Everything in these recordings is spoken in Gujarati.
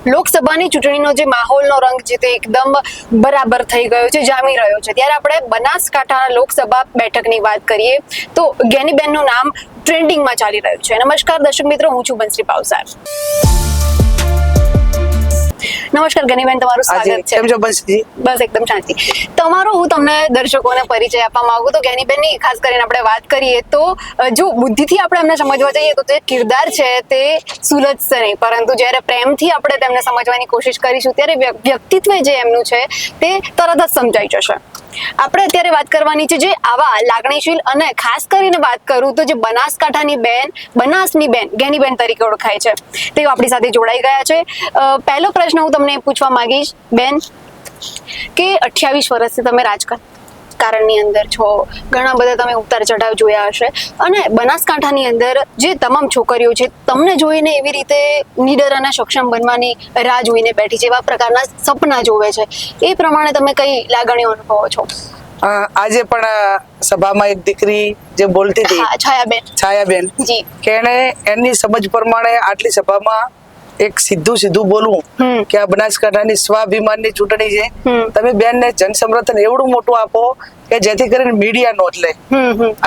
લોકસભાની ચૂંટણીનો જે માહોલનો રંગ છે તે એકદમ બરાબર થઈ ગયો છે, જામી રહ્યો છે. ત્યારે આપણે બનાસકાંઠા લોકસભા બેઠકની વાત કરીએ તો જ્ઞાનીબેનનું નામ ટ્રેન્ડિંગમાં ચાલી રહ્યું છે. નમસ્કાર દર્શક મિત્રો, હું છું બંસરી પાવસાર. નમસ્કાર જ્ઞાનીબેન, તમારું સ્વાગત છે. કેમ છો બંસીજી? બસ એકદમ શાંતિ. તમારો હું તમને દર્શકોને પરિચય આપવા માંગુ તો જ્ઞાનીબેનની ખાસ કરીને આપણે વાત કરીએ તો જો બુદ્ધિથી આપણે એમને સમજવા જઈએ તો જે કિરદાર છે તે સુલજશે નહીં, પરંતુ જ્યારે પ્રેમથી આપણે તેમને સમજવાની કોશિશ કરીશું ત્યારે વ્યક્તિત્વ જે એમનું છે તે તરત જ સમજાઈ જશે. આપણે અત્યારે વાત કરવાની છે જે આવા લાગણીશીલ અને ખાસ કરીને વાત કરું તો જે બનાસકાંઠાની બેન, બનાસની બેન જ્ઞાનીબેન તરીકે ઓળખાય છે, તે આપણી સાથે જોડાઈ ગયા છે. પહેલો પ્રશ્ન હું તમને પૂછવા માંગીશ બેન કે 28 વર્ષથી તમે રાજકારણની અંદર છો, ઘણા બધા તમે ઉતાર ચઢાવ જોયા હશે અને બનાસકાંઠાની અંદર જે તમામ છોકરીઓ છે તમને જોઈને એવી રીતે નીડર અને સક્ષમ બનવાની રાહ જોઈને બેઠી છે, એવા પ્રકારના સપના જોવે છે, એ પ્રમાણે તમે કઈ લાગણીઓ અનુભવો છો? આજે પણ સભામાં એક દીકરી જે બોલતી હતી, છાયાબેન જી, કે એને એની સમજ પ્રમાણે આટલી સભામાં એક સીધું બોલવું કે આ બનાસકાંઠાની સ્વાભિમાનની ચૂંટણી છે, તમે બેનને જનસમર્થન એવડું મોટું આપો કે જેથી કરીને મીડિયા નોંધ લે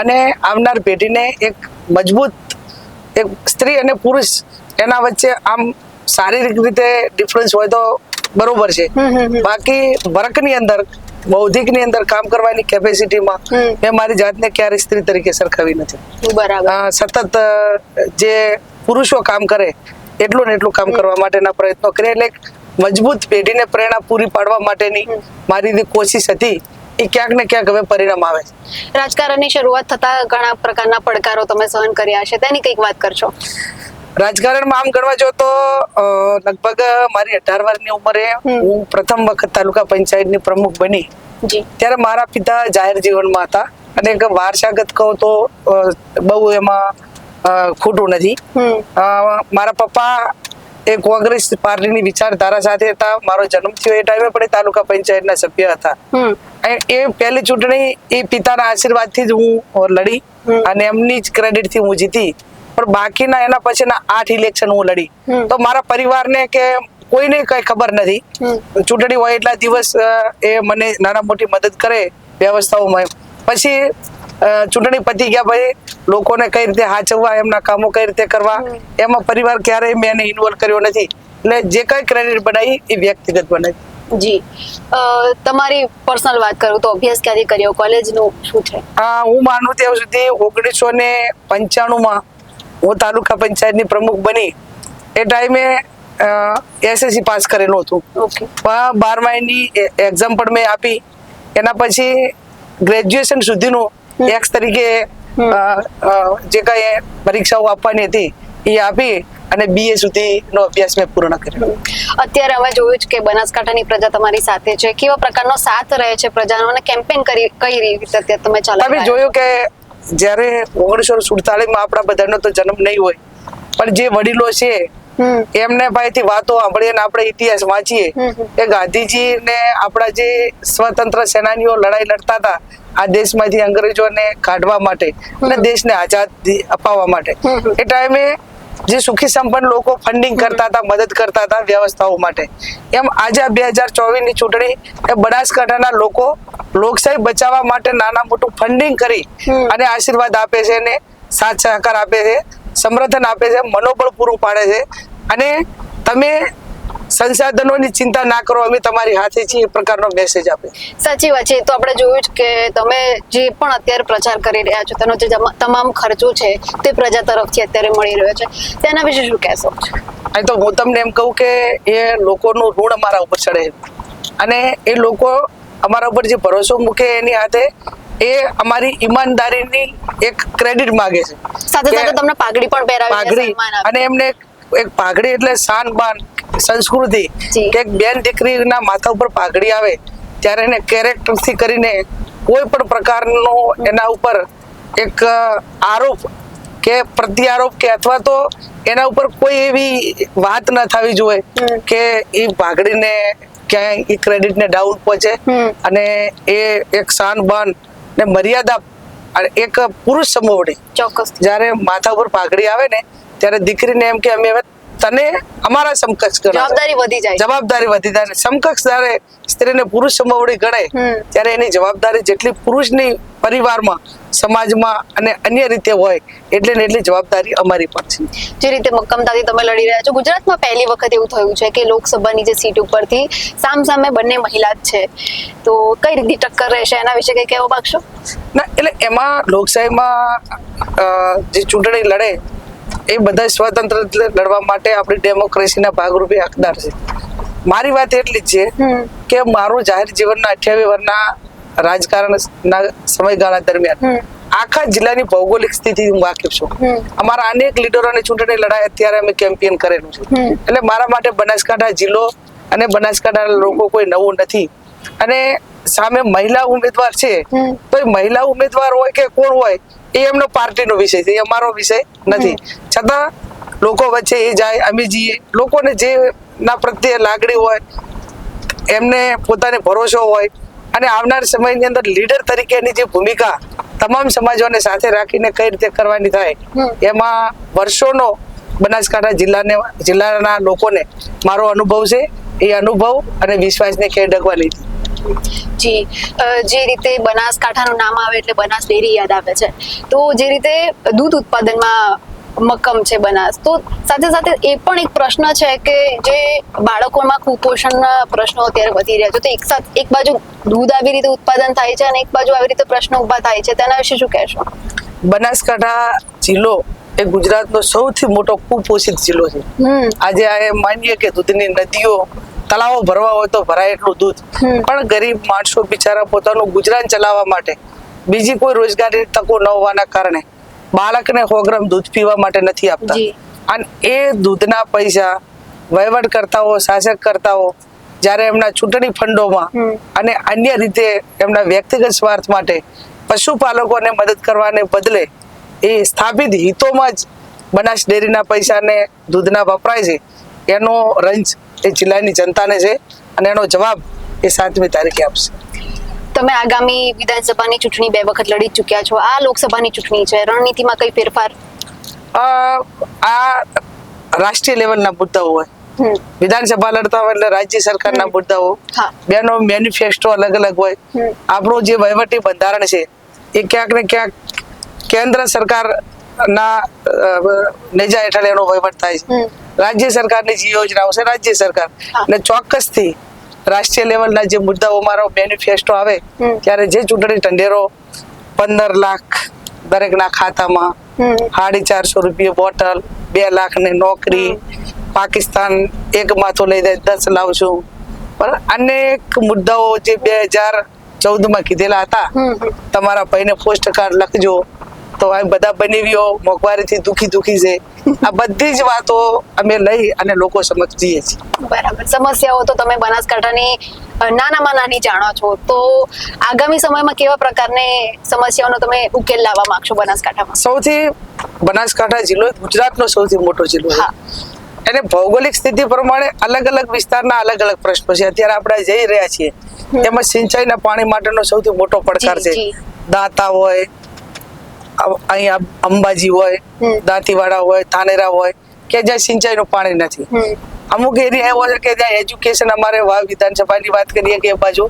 અને આવનાર પેઢીને એક મજબૂત એક સ્ત્રી અને પુરુષ એના વચ્ચે આમ શારીરિક રીતે ડિફરન્સ હોય તો બરોબર છે, બાકી વર્કની અંદર બૌદ્ધિકની અંદર કામ કરવાની કેપેસિટીમાં મેં મારી જાતને ક્યારેય સ્ત્રી તરીકે સરખાવી નથી. બરાબર. સતત જે પુરુષો કામ કરે એટલું ને એટલું કામ કરવા માટેના પ્રયત્નો કરે, એટલે મજબૂત પેઢીને પ્રેરણા પૂરી પાડવા માટેની મારી જે કોશિશ હતી એ ક્યાંક ને ક્યાંક હવે પરિણામ આવે છે. રાજકારણની શરૂઆત થતા ઘણા પ્રકારના પડકારો તમે સહન કર્યા છે, તેની કંઈક વાત કરશો? રાજકારણમાં આમ ગણવા જો તો લગભગ મારી 18 વર્ષની ઉંમરે હું પ્રથમ વખત તાલુકા પંચાયતની પ્રમુખ બની. ત્યારે મારા પિતા જાહેર જીવનમાં હતા અને એક વારસાગત કહું તો બહુ એમાં ખોટું નથી. મારા પપ્પા એ કોંગ્રેસ પાર્ટીની વિચારધારા સાથે હતા. મારો જન્મ થયો એ ટાઈમે પણ તાલુકા પંચાયતના સભ્ય હતા. એ પહેલી ચૂંટણી એ પિતાના આશીર્વાદથી જ હું લડી અને એમની જ ક્રેડિટથી હું જીતી, પણ બાકીના એના પછીના 8 ઇલેક્શન હું લડી. તો મારા પરિવારને કે કોઈને કઈ ખબર નથી. ચૂંટણી હોય એટલા દિવસ એ મને નાના મોટી મદદ કરે વ્યવસ્થાઓમાં. પછી ચૂંટણી પતી ગયા પછી લોકોને કઈ રીતે હાચવવા, એમના કામો કઈ રીતે કરવા, એમાં પરિવાર ક્યારેય મેં એને ઇન્વોલ્વ કર્યો નથી. એટલે જે કઈ ક્રેડિટ બનાવી એ વ્યક્તિગત બનાવી. જી, તમારી પર્સનલ વાત કરું તો અભ્યાસ ક્યાંથી કર્યો, કોલેજનું શું છે? હું માનું ત્યાં સુધી 1995 હું તાલુકા પંચાયતની પ્રમુખ બની. એ ટાઈમે SSC પાસ કરેલું હતું. 12માની એક્ઝામ પણ મેં આપી. એના પછી ગ્રેજ્યુએશન સુધીનું એક્સ તરીકે જે કઈ પરીક્ષાઓ આપવાની હતી એ આપી અને BA સુધીનો અભ્યાસ મેં પૂર્ણ કર્યો. અત્યારે અમે જોયું છે કે બનાસકાંઠાની પ્રજા તમારી સાથે છે, કેવા પ્રકારનો સાથ રહે છે પ્રજાનો અને કેમ્પેન કરી કઈ રીતે અત્યારે તમે ચલાવી? તમે જોયું કે જ્યારે 1947 આપણા બધાનો તો જન્મ નહીં હોય, પણ જે વડીલો છે એમને પાસેથી વાતો સાંભળીએ અને આપણે ઇતિહાસ વાંચીએ કે ગાંધીજી ને આપણા જે સ્વતંત્ર સેનાનીઓ લડાઈ લડતા હતા આ દેશમાંથી અંગ્રેજોને કાઢવા માટે અને દેશને આઝાદી અપાવવા માટે, એ ટાઈમે જે સુખી સંપન્ન લોકો ફંડિંગ કરતા હતા, મદદ કરતા હતા વ્યવસ્થાઓ માટે, એમ આજે 2024ની ચૂંટણી એ બનાસકાંઠાના લોકો લોકશાહી બચાવવા માટે નાના મોટું ફંડિંગ કરી અને આશીર્વાદ આપે છે અને સાથ સહકાર આપે છે, સમર્થન આપે છે, મનોબળ પૂરું પાડે છે અને તમે સંસાધનોની ચિંતા ના કરો, અમે તમારી હાથે છીએ, એ પ્રકારનો મેસેજ આપે. સાચી વાત છે. તો આપણે જોયું કે તમે જે પણ અત્યારે પ્રચાર કરી રહ્યા છો તેનો જે તમામ ખર્ચો છે તે પ્રજા તરફથી અત્યારે મળી રહ્યો છે, તેના વિશે શું કહેશો? અહીં તો હું તમને એમ કહું કે એ લોકોનું ઋણ અમારા ઉપર ચડે અને એ લોકો અમારા ઉપર જે ભરોસો મૂકે એની હાથે એ અમારી ઈમાનદારીની એક ક્રેડિટ માંગે છે. સાથે સાથે તમને પાઘડી પણ પહેરાવી અને એમને એક પાઘડી એટલે શાન બાન સંસ્કૃતિ કે એક બેન દીકરીના માથા ઉપર પાઘડી આવે ત્યારે એને કેરેક્ટરથી કરીને કોઈ પણ પ્રકારનો એના ઉપર એક આરોપ કે પ્રત્યારોપ કે અથવા તો એના ઉપર કોઈ એવી વાત ન થવી જોઈએ કે એ પાઘડીને ક્યાંય એ ક્રેડિટને ડાઉન પહોંચે અને એ એક શાન બાન ને મર્યાદા એક પુરુષ સમોવડી ચોક્કસ જ્યારે માથા ઉપર પાઘડી આવે ને ત્યારે દીકરીને એમ કે અમે હવે તને અમારા સમકક્ષ ગણાશે. જવાબદારી વધી જાય. જવાબદારી વધી જાય. સમકક્ષ જ્યારે સ્ત્રીને પુરુષ સમવડી ગણાય ત્યારે એની જવાબદારી જેટલી પુરુષની પરિવારમાં, સમાજમાં અને અન્ય રીતે હોય એટલે ને એટલી જવાબદારી અમારી પણ છે. જે રીતે મક્કમતાથી તમે લડી રહ્યા છો, ગુજરાતમાં પહેલી વખત એવું થયું છે કે લોકસભાની જે સીટ ઉપરથી સામસામે બંને મહિલા જ છે, તો કઈ રીતે ટક્કર રહેશે એના વિશે કઈ કહેવા માંગશો? ના, એટલે એમાં લોકશાહીમાં જે ચૂંટણી લડે એ બધા સ્વતંત્ર લડવા માટે આપણી ડેમોક્રેસીના ભાગરૂપે હકદાર છે. મારી વાત એટલી જ છે કે મારું જાહેર જીવનના 28 વર્ષના રાજકારણના સમયગાળા દરમિયાન આખા જિલ્લાની ભૌગોલિક સ્થિતિ હું વાકેફ છું. અમારા અનેક લીડરોની ચૂંટણી લડાઈ અત્યારે અમે કેમ્પેન કરેલું છે. એટલે મારા માટે બનાસકાંઠા જિલ્લો અને બનાસકાંઠાના લોકો કોઈ નવું નથી. અને સામે મહિલા ઉમેદવાર છે તો એ મહિલા ઉમેદવાર હોય કે કોણ હોય એ એમનો પાર્ટીનો વિષય છે, એ અમારો વિષય નથી. છતાં લોકો વચ્ચે એ જાય, અમે જઈએ. લોકોને જે ના પ્રત્યે લાગણી હોય, એમને પોતાને ભરોસો હોય અને આવનાર સમયની અંદર લીડર તરીકેની જે ભૂમિકા તમામ સમાજોને સાથે રાખીને કઈ રીતે કરવાની થાય, એમાં વર્ષોનો બનાસકાંઠા જિલ્લાના લોકોને મારો અનુભવ છે. એ અનુભવ અને વિશ્વાસને ક્યાંય ડગવા લીધી. જી, જે રીતે બનાસકાંઠાનું નામ આવે એટલે બનાસ ડેરી યાદ આવે છે, તો જે રીતે દૂધ ઉત્પાદનમાં મક્કમ છે બનાસ, તો સાથે સાથે એ પણ એક પ્રશ્ન છે કે જે બાળકોમાં કુપોષણના પ્રશ્નો અત્યારે વધી રહ્યા છે, તો એક બાજુ દૂધ આવી રીતે ઉત્પાદન થાય છે અને એક બાજુ આવી રીતે પ્રશ્નો ઉભા થાય છે, તેના વિશે શું કહેશો? બનાસકાંઠા જિલ્લો એ ગુજરાતનો સૌથી મોટો કુપોષિત જિલ્લો છે. આજે આ માનીએ કે દૂધની નદીઓ, તળાવો ભરવા હોય તો ભરાય એટલું દૂધ, પણ ગરીબ માણસો બિચારા પોતાનું ગુજરાન ચલાવવા માટે બીજી કોઈ રોજગારી તકો ન હોવાના કારણે બાળકને 100 ગ્રામ દૂધ પીવા માટે નથી આપતા. અને એ દૂધના પૈસા વહીવટકર્તાઓ, શાસકકર્તાઓ જ્યારે એમના ચૂંટણી ફંડોમાં અને અન્ય રીતે એમના વ્યક્તિગત સ્વાર્થ માટે પશુપાલકોને મદદ કરવાને બદલે એ સ્થાપિત હિતોમાં જ બનાસ ડેરીના પૈસાને દૂધના વપરાય છે, એનો રંજ એ જિલ્લાની જનતાને છે અને એનો જવાબ એ 7મી તારીખે આપશે. તમે આગામી વિધાનસભાની ચૂંટણી 2 વખત લડી ચૂક્યા છો, આ લોકસભાની ચૂંટણી છે, રણનીતિમાં કઈ ફેરફાર? આ રાષ્ટ્રીય લેવલના મુદ્દાઓ હોય, વિધાનસભા લડતા હોય એટલે રાજ્ય સરકારના મુદ્દાઓ, બેનો મેનિફેસ્ટો અલગ અલગ હોય. આપણું જે વહીવટી બંધારણ છે એ ક્યાંક ને ક્યાંક કેન્દ્ર સરકારના નેજા હેઠળ એનો વહીવટ થાય છે. રાજ્ય સરકારની જે યોજનાઓ છે રાજ્ય સરકાર, અને ચોક્કસથી રાષ્ટ્રીય લેવલના જે મુદ્દાઓ મારો મેનિફેસ્ટો આવે ત્યારે જે ચૂંટણી ઢંઢેરો 15 લાખ દરેકના ખાતામાં, 450 રૂપિયા બોટલ, 2 લાખની નોકરી, પાકિસ્તાન એક માથું લઈ જાય 10 લાવશું, પણ અનેક મુદ્દાઓ જે 2014માં કીધેલા હતા, તમારા ભાઈને પોસ્ટ કાર્ડ લખજો, તો આ બધા બનેવીઓ મોંઘવારીથી દુખી છે. આ બધી જ વાતો અમે લઈ અને લોકો સમક્ષ જઈએ છીએ. બરાબર. સમસ્યાઓ તો તમે બનાસકાંઠાની નાનામાં નાની જાણો છો, તો આગામી સમયમાં કેવા પ્રકારની સમસ્યાઓનો તમે ઉકેલ લાવવા માંગશો બનાસકાંઠામાં? સૌથી બનાસકાંઠા જિલ્લો ગુજરાતનો સૌથી મોટો જિલ્લો છે. એને ભૌગોલિક સ્થિતિ પ્રમાણે અલગ અલગ વિસ્તારના અલગ અલગ પ્રશ્નો છે. અત્યારે આપણે જઈ રહ્યા છીએ એમાં સિંચાઈના પાણી માટેનો સૌથી મોટો પડકાર છે. દાંતા હોય, અહીંયા અંબાજી હોય, દાંતીવાડા હોય, ધાનેરા હોય કે જ્યાં સિંચાઈનું પાણી નથી. અમુક એરિયા એવો છે કે જ્યાં એજ્યુકેશન, અમારે વાવ વિધાનસભાની વાત કરીએ કે એ બાજુ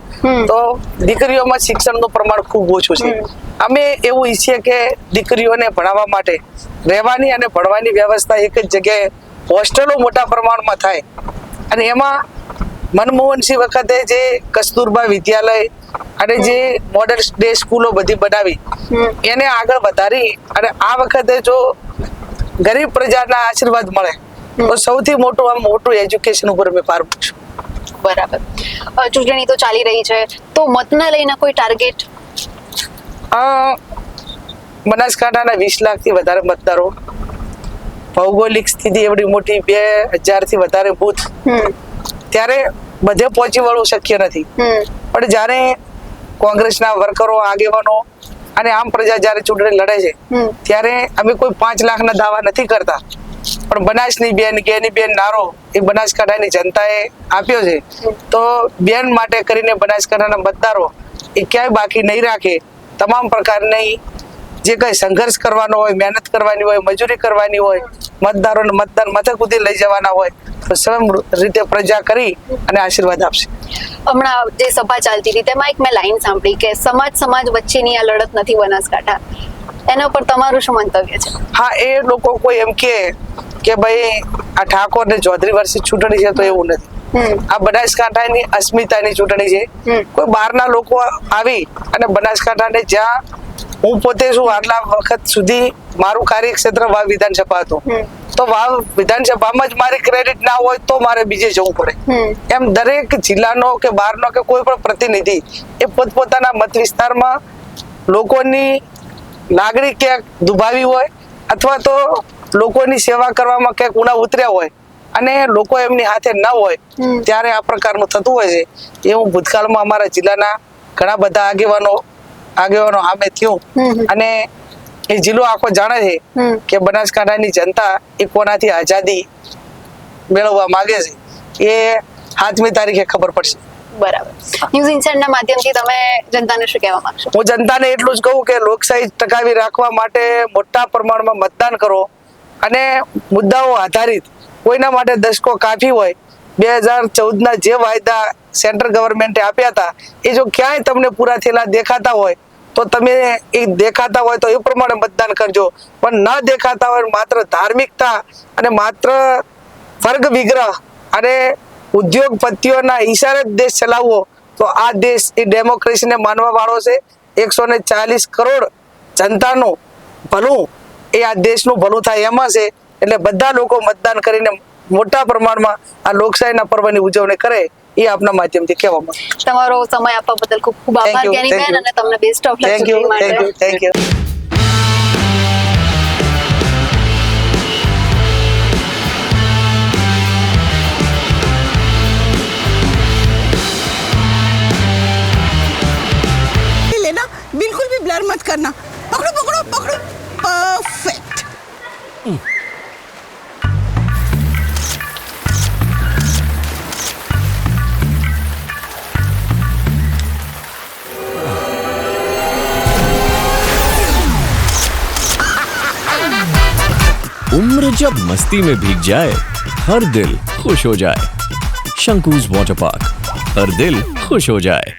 તો દીકરીઓમાં શિક્ષણનું પ્રમાણ ખૂબ ઓછું છે. અમે એવું ઈચ્છીએ કે દીકરીઓને ભણાવવા માટે રહેવાની અને ભણવાની વ્યવસ્થા એક જ જગ્યાએ હોસ્ટેલો મોટા પ્રમાણમાં થાય. અને એમાં મનમોહનસિંહ વખતે જે કસ્તુરબા વિદ્યાલય અને જે મોડલ ડે સ્કૂલો બધી બનાવી એને આગળ વધારી અને આ વખતે જો ગરીબ પ્રજાના આશીર્વાદ મળે તો સૌથી મોટું એજ્યુકેશન ઉપર અમે પાર મૂકશું. બરાબર. ચૂંટણી તો ચાલી રહી છે, તો મતને લઈને કોઈ ટાર્ગેટ? બનાસકાંઠાના 20 લાખથી વધારે મતદારો, ભૌગોલિક સ્થિતિ એવડી મોટી, 2000 થી વધારે બૂથ, ત્યારે બધે પહોંચી વળવું શક્ય નથી. પણ જ્યારે કોંગ્રેસના વર્કરો, આગેવાનો અને આમ પ્રજા જ્યારે ચૂંટણી લડે છે ત્યારે અમે કોઈ 5 લાખના દાવા નથી કરતા, પણ બનાસની બેન, ગેની બેન નારો એ બનાસકાંઠાની જનતાએ આપ્યો છે. તો બેન માટે કરીને બનાસકાંઠાના મતદારો એ ક્યાંય બાકી નહીં રાખે, તમામ પ્રકારની જે કઈ સંઘર્ષ કરવાનો હોય, મહેનત કરવાની હોય, મજૂરી કરવાની હોય, મતદારોને મતદાન મથક સુધી લઈ જવાના હોય, તો સ્વયં રીતે પ્રજા કરી અને આશીર્વાદ આપશે. હમણાં જે સભા ચાલતી હતી તેમાં એક મેં લાઈન સાંભળી કે સમાજ વચ્ચેની આ લડત નથી બનાસકાંઠા. એના પર તમારું શું મંતવ્ય છે? હા, એ લોકો કોઈ એમ કે ભાઈ આ ઠાકોર ને ચૌધરી વર્ષની ચૂંટણી છે, તો એવું નથી. આ બનાસકાંઠાની અસ્મિતાની ચૂંટણી છે. કોઈ બહારના લોકો આવી અને બનાસકાંઠાને, જ્યાં હું પોતે શું આટલા વખત સુધી મારું કાર્યક્ષેત્ર વાવ વિધાનસભા હતું, તો વાવ વિધાનસભામાં જ મારી ક્રેડિટ ના હોય તો મારે બીજે જવું પડે. એમ દરેક જિલ્લાનો કે બહારનો કે કોઈ પણ પ્રતિનિધિ એ પોતપોતાના મત વિસ્તારમાં લોકોની લાગણી ક્યાંક દુભાવી હોય અથવા તો લોકોની સેવા કરવામાં ક્યાંક ઉણા ઉતર્યા હોય અને લોકો એમની હાથે ન હોય, ત્યારે આ પ્રકારનું થતું હોય છે. એ હું ભૂતકાળમાં અમારા જિલ્લાના ઘણા બધા આગેવાનો સામે થયું અને એ જિલ્લો આખો જાણે છે કે બનાસકાંઠાની જનતા એ કોનાથી આઝાદી મેળવવા માંગે છે, એ 7મી તારીખે ખબર પડશે. બરાબર. ન્યૂઝ ઇન્સાઇડના માધ્યમથી તમે જનતાને શું કહેવા માંગશો? હું જનતાને એટલું જ કહું કે લોકશાહી ટકાવી રાખવા માટે મોટા પ્રમાણમાં મતદાન કરો અને મુદ્દાઓ આધારિત કોઈના માટે દશકો કાફી હોય. 2014ના જે વાયદા સેન્ટ્રલ ગવર્મેન્ટે આપ્યા હતા એ જો ક્યાંય તમને પૂરા થયેલા દેખાતા હોય તો તમે એ દેખાતા હોય તો એ પ્રમાણે મતદાન કરજો, પણ ન દેખાતા હોય માત્ર ધાર્મિકતા અને માત્ર વર્ગ વિગ્રહ અને ઉદ્યોગપતિઓના ઈશારે દેશ ચલાવવો, તો આ દેશ એ ડેમોક્રેસીને માનવા વાળો છે. 140 કરોડ જનતાનું ભલું એ આ દેશનું ભલું થાય એમાં છે. એટલે બધા લોકો મતદાન કરીને મોટા પ્રમાણમાં આ લોકશાહીના પર્વની ઉજવણી કરે, એ આપના માધ્યમથી કહેવા માંગુ. તમારો સમય આપવા બદલ ખૂબ ખૂબ આભાર જ્ઞાનીબેન, અને તમને બેસ્ટ ઓફ લક ચૂંટણી માટે. Thank you. लेना बिल्कुल भी ब्लर मत करना. पकड़ो पकड़ो पकड़ो. परफेक्ट. उम्र जब मस्ती में भीग जाए, हर दिल खुश हो जाए. शंकुज वाटर पार्क, हर दिल खुश हो जाए.